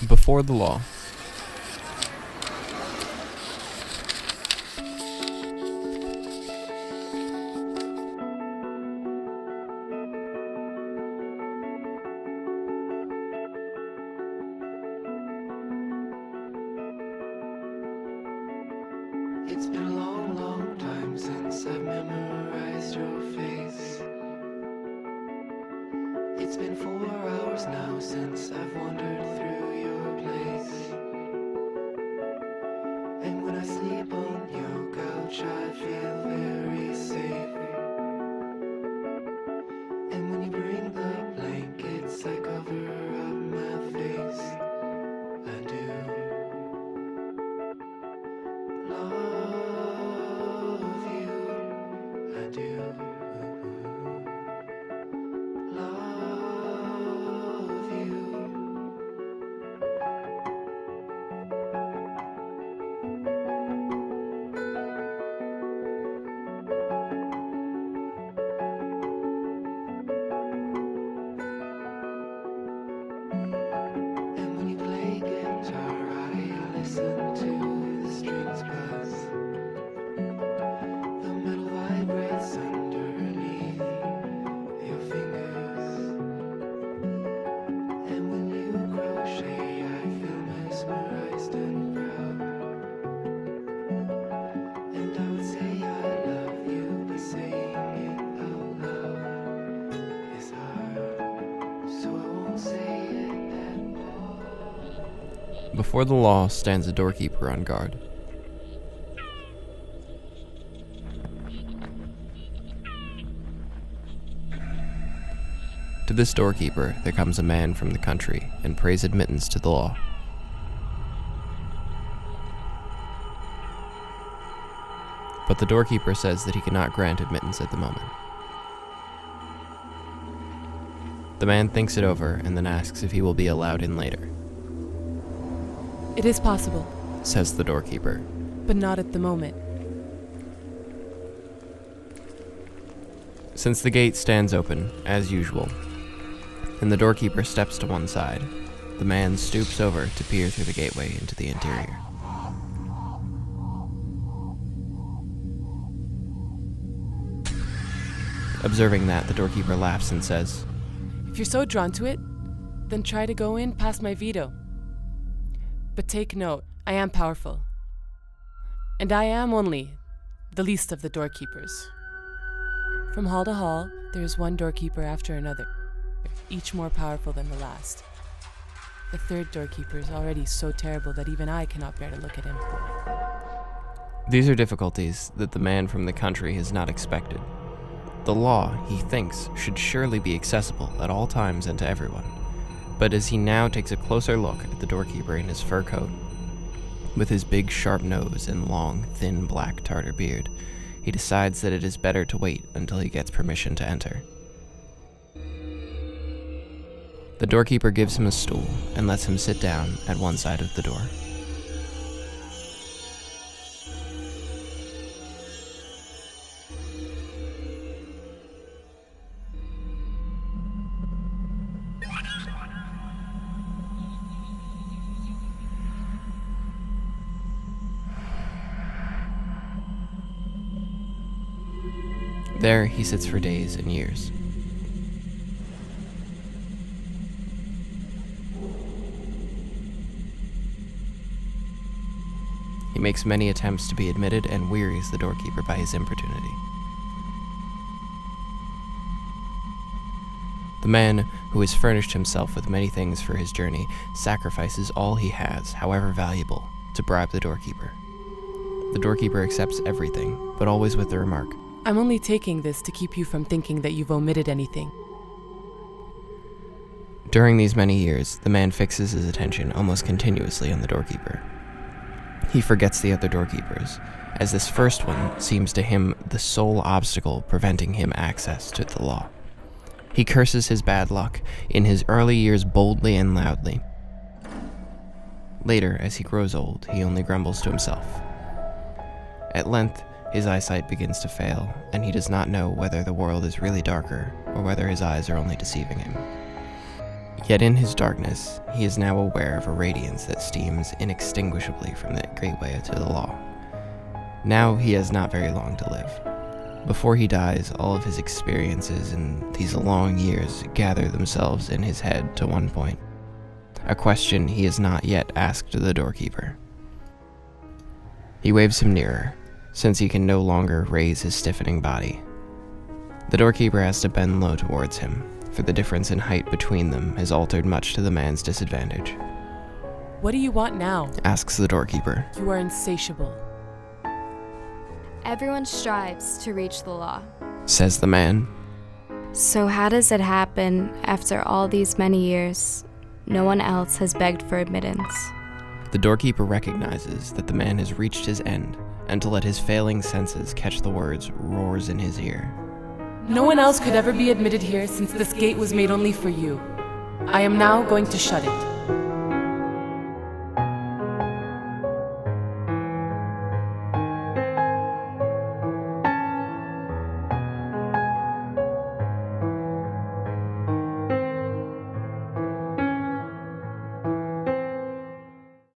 Before the law. It's been a long, long time since I've memorized your face. It's been 4 hours now since I've wandered through your place. And when I sleep on your couch, I feel very safe. And when you bring the blankets, I cover up my face. I do love you. I do love you. And when you play guitar, I listen to the strings buzz. The metal vibrates underneath your fingers. And when you crochet, I feel mesmerized and proud. And I would say I love you, but saying it out loud is hard. So I won't say it at all. Before the law stands a doorkeeper on guard. To this doorkeeper there comes a man from the country and prays admittance to the law. But the doorkeeper says that he cannot grant admittance at the moment. The man thinks it over and then asks if he will be allowed in later. It is possible, Says the doorkeeper. but not at the moment. Since the gate stands open, as usual, and the doorkeeper steps to one side, the man stoops over to peer through the gateway into the interior. Observing that, the doorkeeper laughs and says, If you're so drawn to it, then try to go in past my veto. But take note, I am powerful. And I am only the least of the doorkeepers. From hall to hall, there is one doorkeeper after another, each more powerful than the last. The third doorkeeper is already so terrible that even I cannot bear to look at him. These are difficulties that the man from the country has not expected. The law, he thinks, should surely be accessible at all times and to everyone. But as he now takes a closer look at the doorkeeper in his fur coat, with his big sharp nose and long, thin black tartar beard, he decides that it is better to wait until he gets permission to enter. The doorkeeper gives him a stool and lets him sit down at one side of the door. There he sits for days and years. He makes many attempts to be admitted and wearies the doorkeeper by his importunity. The man, who has furnished himself with many things for his journey, sacrifices all he has, however valuable, to bribe the doorkeeper. The doorkeeper accepts everything, but always with the remark, I'm only taking this to keep you from thinking that you've omitted anything. During these many years, the man fixes his attention almost continuously on the doorkeeper. He forgets the other doorkeepers, as this first one seems to him the sole obstacle preventing him access to the law. He curses his bad luck in his early years boldly and loudly. Later, as he grows old, he only grumbles to himself. At length, his eyesight begins to fail, and he does not know whether the world is really darker or whether his eyes are only deceiving him. Yet in his darkness, he is now aware of a radiance that steams inextinguishably from the gateway to the law. Now he has not very long to live. Before he dies, all of his experiences in these long years gather themselves in his head to one point. A question he has not yet asked the doorkeeper. He waves him nearer, since he can no longer raise his stiffening body. The doorkeeper has to bend low towards him, for the difference in height between them has altered much to the man's disadvantage. What do you want now? Asks the doorkeeper. You are insatiable. Everyone strives to reach the law. Says the man. So how does it happen, after all these many years, no one else has begged for admittance? The doorkeeper recognizes that the man has reached his end, and to let his failing senses catch the words roars in his ear. No one else could ever be admitted here since this gate was made only for you. I am now going to shut it.